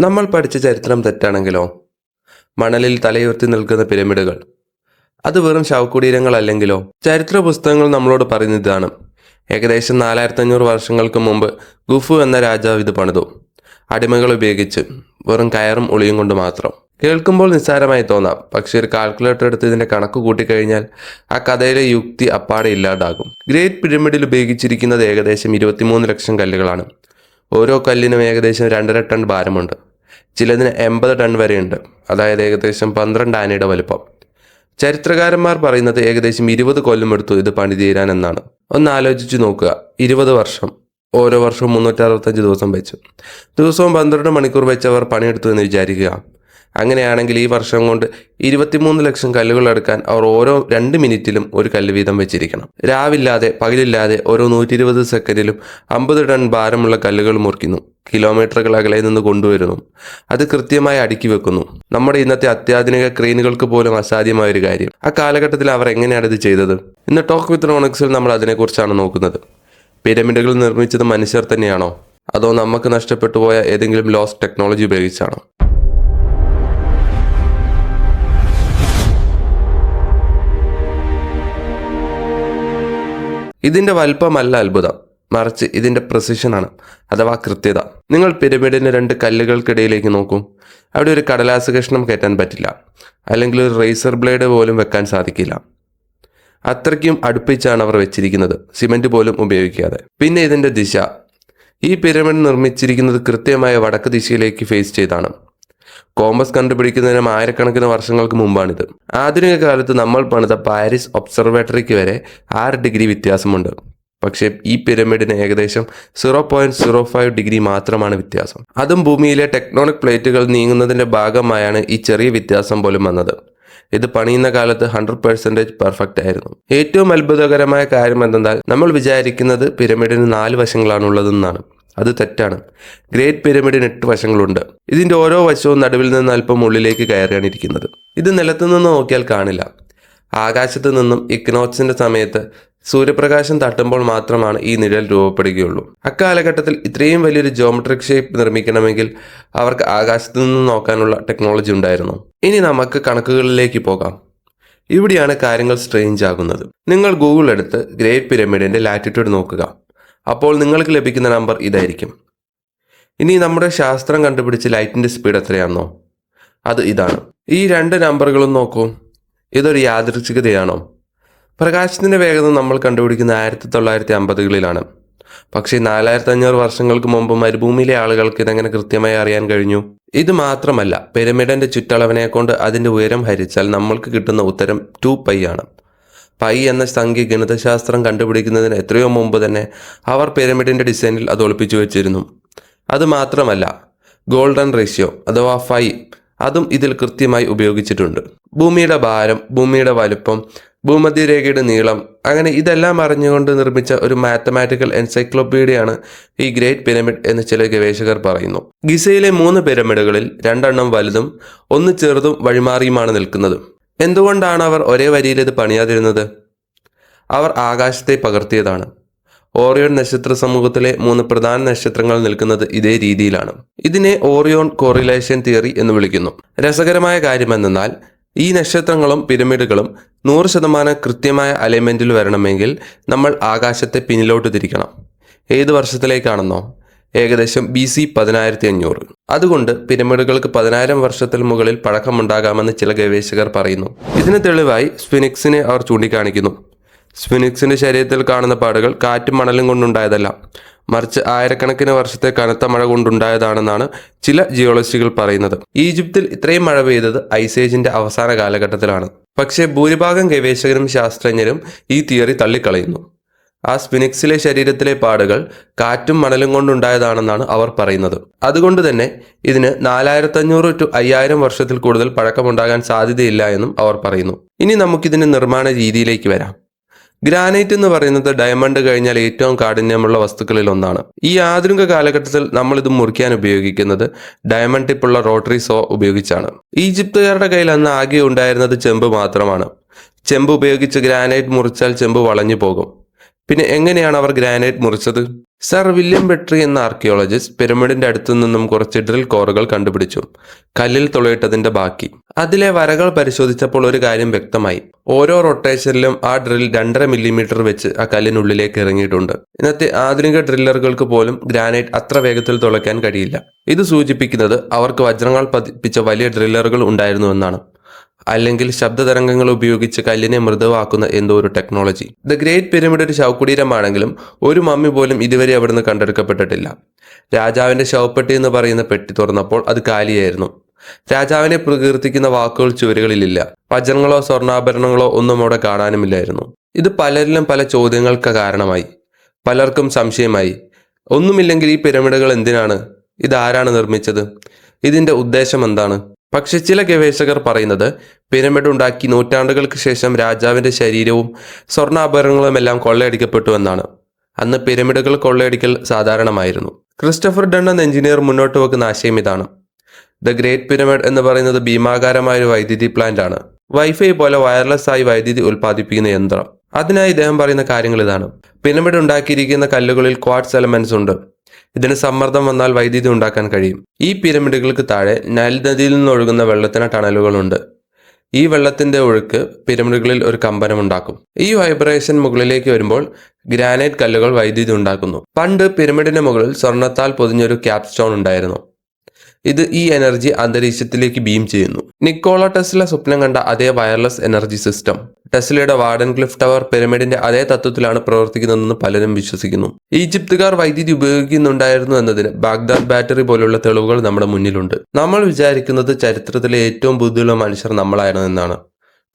നമ്മൾ പഠിച്ച ചരിത്രം തെറ്റാണെങ്കിലോ? മണലിൽ തലയുയർത്തി നിൽക്കുന്ന പിരമിഡുകൾ അത് വെറും ശവകുടീരങ്ങളല്ലെങ്കിലോ? ചരിത്ര പുസ്തകങ്ങൾ നമ്മളോട് പറയുന്ന ഇതാണ്. ഏകദേശം 4500 വർഷങ്ങൾക്ക് മുമ്പ് ഖുഫു എന്ന രാജാവ് ഇത് പണിതു. അടിമകൾ ഉപയോഗിച്ച്, വെറും കയറും ഉളിയും കൊണ്ട് മാത്രം. കേൾക്കുമ്പോൾ നിസ്സാരമായി തോന്നാം, പക്ഷെ ഒരു കാൽക്കുലേറ്റർ എടുത്ത് ഇതിന്റെ കണക്ക് കൂട്ടിക്കഴിഞ്ഞാൽ ആ കഥയിലെ യുക്തി അപ്പാടെ ഇല്ലാതാകും. ഗ്രേറ്റ് പിരമിഡിൽ ഉപയോഗിച്ചിരിക്കുന്നത് ഏകദേശം 23 ലക്ഷം കല്ലുകളാണ്. ഓരോ കല്ലിനും ഏകദേശം 2.5 ടൺ ഭാരമുണ്ട്. ചിലതിന് 80 ടൺ വരെയുണ്ട്, അതായത് ഏകദേശം 12 ആനയുടെ വലുപ്പം. ചരിത്രകാരന്മാർ പറയുന്നത് ഏകദേശം 20 കൊല്ലം എടുത്തു ഇത് പണി തീരാൻ എന്നാണ്. ഒന്ന് ആലോചിച്ചു നോക്കുക, 20 വർഷം, ഓരോ വർഷവും 365 ദിവസം വെച്ച്, ദിവസവും 12 മണിക്കൂർ വെച്ച് അവർ പണിയെടുത്തു എന്ന് വിചാരിക്കുക. അങ്ങനെയാണെങ്കിൽ ഈ വർഷം കൊണ്ട് 23 ലക്ഷം കല്ലുകൾ എടുക്കാൻ അവർ ഓരോ 2 മിനിറ്റിലും ഒരു കല്ല് വീതം വെച്ചിരിക്കണം. രാവില്ലാതെ പകലില്ലാതെ ഓരോ 120 സെക്കൻഡിലും 50 ടൺ ഭാരമുള്ള കല്ലുകൾ മുറിക്കുന്നു, കിലോമീറ്ററുകൾ അകലെ നിന്ന് കൊണ്ടുവരുന്നു, അത് കൃത്യമായി അടുക്കി വെക്കുന്നു. നമ്മുടെ ഇന്നത്തെ അത്യാധുനിക ക്രെയിനുകൾക്ക് പോലും അസാധ്യമായ ഒരു കാര്യം. ആ കാലഘട്ടത്തിൽ അവർ എങ്ങനെയാണ് ഇത് ചെയ്തത്? ഇന്ന് ടോക്ക് വിത്ത് റോണിക്സിൽ നമ്മൾ അതിനെക്കുറിച്ചാണ് നോക്കുന്നത്. പിരമിഡുകൾ നിർമ്മിച്ചത് മനുഷ്യർ തന്നെയാണോ, അതോ നമുക്ക് നഷ്ടപ്പെട്ടു പോയ ഏതെങ്കിലും ലോസ്റ്റ് ടെക്നോളജി ഉപയോഗിച്ചാണോ? ഇതിന്റെ വലിപ്പമല്ല അത്ഭുതം, മറിച്ച് ഇതിന്റെ പ്രിസിഷനാണ്, അഥവാ കൃത്യത. നിങ്ങൾ പിരമിഡിന്റെ 2 കല്ലുകൾക്കിടയിലേക്ക് നോക്കൂ. അവിടെ ഒരു കടലാസ് കഷ്ണം കയറ്റാൻ പറ്റില്ല, അല്ലെങ്കിൽ ഒരു റേസർ ബ്ലേഡ് പോലും വെക്കാൻ സാധിക്കില്ല. അത്രയ്ക്കും അടുപ്പിച്ചാണ് അവർ വെച്ചിരിക്കുന്നത്, സിമെന്റ് പോലും ഉപയോഗിക്കാതെ. പിന്നെ ഇതിന്റെ ദിശ. ഈ പിരമിഡ് നിർമ്മിച്ചിരിക്കുന്നത് കൃത്യമായ വടക്ക് ദിശയിലേക്ക് ഫേസ് ചെയ്താണ്. കോമ്പസ് കണ്ടുപിടിക്കുന്നതിനും ആയിരക്കണക്കിന് വർഷങ്ങൾക്ക് മുമ്പാണിത്. ആധുനിക കാലത്ത് നമ്മൾ പണിത പാരീസ് ഒബ്സർവേറ്ററിക്ക് വരെ 6 ഡിഗ്രി വ്യത്യാസമുണ്ട്. പക്ഷേ ഈ പിരമിഡിന് ഏകദേശം 0.05 ഡിഗ്രി മാത്രമാണ് വ്യത്യാസം. അതും ഭൂമിയിലെ ടെക്ടോണിക് പ്ലേറ്റുകൾ നീങ്ങുന്നതിന്റെ ഭാഗമായാണ് ഈ ചെറിയ വ്യത്യാസം പോലും വന്നത്. ഇത് പണിയുന്ന കാലത്ത് 100% പെർഫെക്റ്റ് ആയിരുന്നു. ഏറ്റവും അത്ഭുതകരമായ കാര്യം എന്തെന്നാൽ, നമ്മൾ വിചാരിക്കുന്നത് പിരമിഡിന് 4 വശങ്ങളാണുള്ളതെന്നാണ്. അത് തെറ്റാണ്. ഗ്രേറ്റ് പിരമിഡിന് 8 വശങ്ങളുണ്ട്. ഇതിന്റെ ഓരോ വശവും നടുവിൽ നിന്ന് അല്പം ഉള്ളിലേക്ക് കയറിയാണ് ഇരിക്കുന്നത്. ഇത് നിലത്തു നിന്ന് നോക്കിയാൽ കാണില്ല. ആകാശത്ത് നിന്നും ഇക്നോക്സിന്റെ സമയത്ത് സൂര്യപ്രകാശം തട്ടുമ്പോൾ മാത്രമാണ് ഈ നിഴൽ രൂപപ്പെടുകയുള്ളൂ. അക്കാലഘട്ടത്തിൽ ഇത്രയും വലിയൊരു ജോമെട്രിക് ഷേപ്പ് നിർമ്മിക്കണമെങ്കിൽ അവർക്ക് ആകാശത്ത് നിന്ന് നോക്കാനുള്ള ടെക്നോളജി ഉണ്ടായിരുന്നു. ഇനി നമുക്ക് കണക്കുകളിലേക്ക് പോകാം. ഇവിടെയാണ് കാര്യങ്ങൾ സ്ട്രേഞ്ച് ആകുന്നത്. നിങ്ങൾ ഗൂഗിൾ എടുത്ത് ഗ്രേറ്റ് പിരമിഡിന്റെ ലാറ്റിറ്റ്യൂഡ് നോക്കുക. അപ്പോൾ നിങ്ങൾക്ക് ലഭിക്കുന്ന നമ്പർ ഇതായിരിക്കും. ഇനി നമ്മുടെ ശാസ്ത്രം കണ്ടുപിടിച്ച് ലൈറ്റിന്റെ സ്പീഡ് എത്രയാണോ, അത് ഇതാണ്. ഈ 2 നമ്പറുകളും നോക്കൂ. ഇതൊരു യാദൃച്ഛികതയാണോ? പ്രകാശത്തിന്റെ വേഗത നമ്മൾ കണ്ടുപിടിക്കുന്ന 1950കളിലാണ്. പക്ഷേ 4500 വർഷങ്ങൾക്ക് മുമ്പ് മരുഭൂമിയിലെ ആളുകൾക്ക് ഇതെങ്ങനെ കൃത്യമായി അറിയാൻ കഴിഞ്ഞു? ഇത് മാത്രമല്ല, പിരമിഡിന്റെ ചുറ്റളവിനെ കൊണ്ട് അതിന്റെ ഉയരം ഹരിച്ചാൽ നമ്മൾക്ക് കിട്ടുന്ന ഉത്തരം 2π ആണ്. പൈ എന്ന സംഖ്യ ഗണിതശാസ്ത്രം കണ്ടുപിടിക്കുന്നതിന് എത്രയോ മുമ്പ് തന്നെ അവർ പിരമിഡിന്റെ ഡിസൈനിൽ അത് ഒളിപ്പിച്ചു വെച്ചിരുന്നു. അത് മാത്രമല്ല, ഗോൾഡൻ റേഷ്യോ അഥവാ ഫൈ, അതും ഇതിൽ കൃത്യമായി ഉപയോഗിച്ചിട്ടുണ്ട്. ഭൂമിയുടെ ഭാരം, ഭൂമിയുടെ വലുപ്പം, ഭൂമധ്യരേഖയുടെ നീളം, അങ്ങനെ ഇതെല്ലാം അറിഞ്ഞുകൊണ്ട് നിർമ്മിച്ച ഒരു മാത്തമാറ്റിക്കൽ എൻസൈക്ലോപീഡിയയാണ് ഈ ഗ്രേറ്റ് പിരമിഡ് എന്ന് ചില ഗവേഷകർ പറയുന്നു. ഗിസയിലെ 3 പിരമിഡുകളിൽ 2 എണ്ണം വലുതും 1 ചെറുതും വഴിമാറിയുമാണ് നിൽക്കുന്നത്. എന്തുകൊണ്ടാണ് അവർ ഒരേ വരിയിൽ ഇത് പണിയാതിരുന്നത്? അവർ ആകാശത്തെ പകർത്തിയതാണ്. ഓറിയോൺ നക്ഷത്ര സമൂഹത്തിലെ 3 പ്രധാന നക്ഷത്രങ്ങൾ നിൽക്കുന്നത് ഇതേ രീതിയിലാണ്. ഇതിനെ ഓറിയോൺ കോറിലേഷൻ തിയറി എന്ന് വിളിക്കുന്നു. രസകരമായ കാര്യം എന്തെന്നാൽ, ഈ നക്ഷത്രങ്ങളും പിരമിഡുകളും 100% കൃത്യമായ അലൈൻമെന്റിൽ വരണമെങ്കിൽ നമ്മൾ ആകാശത്തെ പിന്നിലോട്ട് തിരിക്കണം. ഏത് വർഷത്തിലേക്കാണെന്നോ? ഏകദേശം BC 10500. അതുകൊണ്ട് പിരമിഡുകൾക്ക് 10,000 വർഷത്തിൽ മുകളിൽ പഴക്കമുണ്ടാകാമെന്ന് ചില ഗവേഷകർ പറയുന്നു. ഇതിന് തെളിവായി സ്ഫിനിക്സിനെ അവർ ചൂണ്ടിക്കാണിക്കുന്നു. സ്ഫിനിക്സിന്റെ ശരീരത്തിൽ കാണുന്ന പാടുകൾ കാറ്റും മണലും കൊണ്ടുണ്ടായതല്ല, മറിച്ച് ആയിരക്കണക്കിന് വർഷത്തെ കനത്ത മഴ കൊണ്ടുണ്ടായതാണെന്നാണ് ചില ജിയോളജിസ്റ്റുകൾ പറയുന്നത്. ഈജിപ്തിൽ ഇത്രയും മഴ പെയ്തത് ഐസേജിന്റെ അവസാന കാലഘട്ടത്തിലാണ്. പക്ഷേ ഭൂരിഭാഗം ഗവേഷകരും ശാസ്ത്രജ്ഞരും ഈ തിയറി തള്ളിക്കളയുന്നു. ആ സ്ഫിനിക്സിലെ ശരീരത്തിലെ പാടുകൾ കാറ്റും മണലും കൊണ്ടുണ്ടായതാണെന്നാണ് അവർ പറയുന്നത്. അതുകൊണ്ട് തന്നെ ഇതിന് 4500 to 5000 വർഷത്തിൽ കൂടുതൽ പഴക്കമുണ്ടാകാൻ സാധ്യതയില്ല എന്നും അവർ പറയുന്നു. ഇനി നമുക്കിതിന്റെ നിർമ്മാണ രീതിയിലേക്ക് വരാം. ഗ്രാനൈറ്റ് എന്ന് പറയുന്നത് ഡയമണ്ട് കഴിഞ്ഞാൽ ഏറ്റവും കാഠിന്യമുള്ള വസ്തുക്കളിൽ ഒന്നാണ്. ഈ ആധുനിക കാലഘട്ടത്തിൽ നമ്മൾ ഇത് മുറിക്കാൻ ഉപയോഗിക്കുന്നത് ഡയമണ്ട് ടിപ്പുള്ള റോട്ടറി സോ ഉപയോഗിച്ചാണ്. ഈജിപ്തുകാരുടെ കയ്യിൽ അന്ന് ആകെ ഉണ്ടായിരുന്നത് ചെമ്പ് മാത്രമാണ്. ചെമ്പ് ഉപയോഗിച്ച് ഗ്രാനൈറ്റ് മുറിച്ചാൽ ചെമ്പ് വളഞ്ഞു പോകും. പിന്നെ എങ്ങനെയാണ് അവർ ഗ്രാനൈറ്റ് മുറിച്ചത്? സർ വില്യം ബെട്രി എന്ന ആർക്കിയോളജിസ്റ്റ് പിരമിഡിന്റെ അടുത്തു നിന്നും കുറച്ച് ഡ്രിൽ കോറുകൾ കണ്ടുപിടിച്ചു. കല്ലിൽ തുളയിട്ടതിന്റെ ബാക്കി. അതിലെ വരകൾ പരിശോധിച്ചപ്പോൾ ഒരു കാര്യം വ്യക്തമായി. ഓരോ റൊട്ടേഷനിലും ആ ഡ്രിൽ 2.5 മില്ലിമീറ്റർ വെച്ച് ആ കല്ലിനുള്ളിലേക്ക് ഇറങ്ങിയിട്ടുണ്ട്. ഇന്നത്തെ ആധുനിക ഡ്രില്ലറുകൾക്ക് പോലും ഗ്രാനൈറ്റ് അത്ര വേഗത്തിൽ തുളയ്ക്കാൻ കഴിയില്ല. ഇത് സൂചിപ്പിക്കുന്നത് അവർക്ക് വജ്രങ്ങൾ പതിപ്പിച്ച വലിയ ഡ്രില്ലറുകൾ ഉണ്ടായിരുന്നുവെന്നാണ്. അല്ലെങ്കിൽ ശബ്ദതരംഗങ്ങൾ ഉപയോഗിച്ച് കല്ലിനെ മൃദുവാക്കുന്ന എന്തോ ഒരു ടെക്നോളജി. ദ ഗ്രേറ്റ് പിരമിഡ് ഒരു ശവകുടീരമാണെങ്കിലും ഒരു മമ്മി പോലും ഇതുവരെ അവിടുന്ന് കണ്ടെടുക്കപ്പെട്ടിട്ടില്ല. രാജാവിന്റെ ശവപ്പെട്ടി എന്ന് പറയുന്ന പെട്ടി തുറന്നപ്പോൾ അത് കാലിയായിരുന്നു. രാജാവിനെ പ്രകീർത്തിക്കുന്ന വാക്കുകൾ ചുവരുകളിലില്ല. വജ്രങ്ങളോ സ്വർണ്ണാഭരണങ്ങളോ ഒന്നും അവിടെ കാണാനുമില്ലായിരുന്നു. ഇത് പലരിലും പല ചോദ്യങ്ങൾക്ക് കാരണമായി. പലർക്കും സംശയമായി, ഒന്നുമില്ലെങ്കിൽ ഈ പിരമിഡുകൾ എന്തിനാണ്? ഇതാരാണ് നിർമ്മിച്ചത്? ഇതിന്റെ ഉദ്ദേശം എന്താണ്? പക്ഷെ ചില ഗവേഷകർ പറയുന്നത് പിരമിഡ് ഉണ്ടാക്കി നൂറ്റാണ്ടുകൾക്ക് ശേഷം രാജാവിന്റെ ശരീരവും സ്വർണ്ണാഭരണങ്ങളും എല്ലാം കൊള്ളയടിക്കപ്പെട്ടു എന്നാണ്. അന്ന് പിരമിഡുകൾ കൊള്ളയടിക്കൽ സാധാരണമായിരുന്നു. ക്രിസ്റ്റഫർ ഡൺ എന്ന എഞ്ചിനീയർ മുന്നോട്ട് വെക്കുന്ന ആശയം ഇതാണ്. ദ ഗ്രേറ്റ് പിരമിഡ് എന്ന് പറയുന്നത് ഭീമാകാരമായ ഒരു വൈദ്യുതി പ്ലാന്റ് ആണ്. വൈഫൈ പോലെ വയർലെസ് ആയി വൈദ്യുതി ഉൽപ്പാദിപ്പിക്കുന്ന യന്ത്രം. അതിനായി ഇദ്ദേഹം പറയുന്ന കാര്യങ്ങൾ ഇതാണ്. പിരമിഡ് ഉണ്ടാക്കിയിരിക്കുന്ന കല്ലുകളിൽ ക്വാർട്സ് എലമെന്റ്സ് ഉണ്ട്. ഇതിന് സമ്മർദ്ദം വന്നാൽ വൈദ്യുതി ഉണ്ടാക്കാൻ കഴിയും. ഈ പിരമിഡുകൾക്ക് താഴെ നൈൽ നദിയിൽ നിന്ന് ഒഴുകുന്ന വെള്ളത്തിന് ടണലുകളുണ്ട്. ഈ വെള്ളത്തിന്റെ ഒഴുക്ക് പിരമിഡുകളിൽ ഒരു കമ്പനമുണ്ടാക്കും. ഈ വൈബ്രേഷൻ മുകളിലേക്ക് വരുമ്പോൾ ഗ്രാനൈറ്റ് കല്ലുകൾ വൈദ്യുതി ഉണ്ടാക്കുന്നു. പണ്ട് പിരമിഡിന് മുകളിൽ സ്വർണ്ണത്താൽ പൊതിഞ്ഞൊരു ക്യാപ് സ്റ്റോൺ ഉണ്ടായിരുന്നു. ഇത് ഈ എനർജി അന്തരീക്ഷത്തിലേക്ക് ബീം ചെയ്യുന്നു. നിക്കോള ടെസ്ല സ്വപ്നം കണ്ട അതേ വയർലെസ് എനർജി സിസ്റ്റം. ടെസ്ലയുടെ വാർഡൻ ക്ലിഫ് ടവർ പിരമിഡിന്റെ അതേ തത്വത്തിലാണ് പ്രവർത്തിക്കുന്നതെന്ന് പലരും വിശ്വസിക്കുന്നു. ഈജിപ്തുകാർ വൈദ്യുതി ഉപയോഗിക്കുന്നുണ്ടായിരുന്നു എന്നതിന് ബാഗ്ദാദ് ബാറ്ററി പോലുള്ള തെളിവുകൾ നമ്മുടെ മുന്നിലുണ്ട്. നമ്മൾ വിചാരിക്കുന്നത് ചരിത്രത്തിലെ ഏറ്റവും ബുദ്ധിയുള്ള മനുഷ്യർ നമ്മളായിരുന്നെന്നാണ്.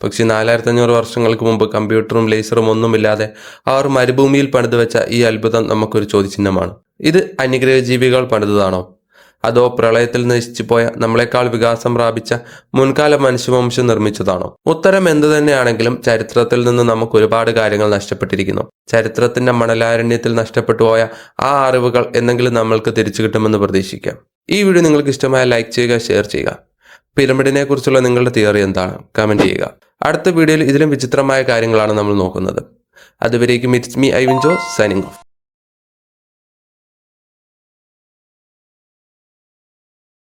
പക്ഷേ 4500 വർഷങ്ങൾക്ക് മുമ്പ് കമ്പ്യൂട്ടറും ലേസറും ഒന്നുമില്ലാതെ അവർ മരുഭൂമിയിൽ പണിതു വെച്ച ഈ അത്ഭുതം നമുക്കൊരു ചോദ്യചിഹ്നമാണ്. ഇത് അന്യഗ്രഹ ജീവികൾ പണിതതാണോ? അതോ പ്രളയത്തിൽ നശിച്ചു പോയ നമ്മളെക്കാൾ വികാസം പ്രാപിച്ച മുൻകാല മനുഷ്യവംശം നിർമ്മിച്ചതാണോ? ഉത്തരം എന്തു തന്നെയാണെങ്കിലും ചരിത്രത്തിൽ നിന്ന് നമുക്ക് ഒരുപാട് കാര്യങ്ങൾ നഷ്ടപ്പെട്ടിരിക്കുന്നു. ചരിത്രത്തിന്റെ മണലാരണ്യത്തിൽ നഷ്ടപ്പെട്ടു പോയ ആ അറിവുകൾ എന്തെങ്കിലും നമ്മൾക്ക് തിരിച്ചു കിട്ടുമെന്ന് പ്രതീക്ഷിക്കാം. ഈ വീഡിയോ നിങ്ങൾക്ക് ഇഷ്ടമായ ലൈക്ക് ചെയ്യുക, ഷെയർ ചെയ്യുക. പിരമിഡിനെ കുറിച്ചുള്ള നിങ്ങളുടെ തിയറി എന്താണ്? കമന്റ് ചെയ്യുക. അടുത്ത വീഡിയോയിൽ ഇതിലും വിചിത്രമായ കാര്യങ്ങളാണ് നമ്മൾ നോക്കുന്നത്. അതുവരേക്കും it's me Ivin Jose signing of.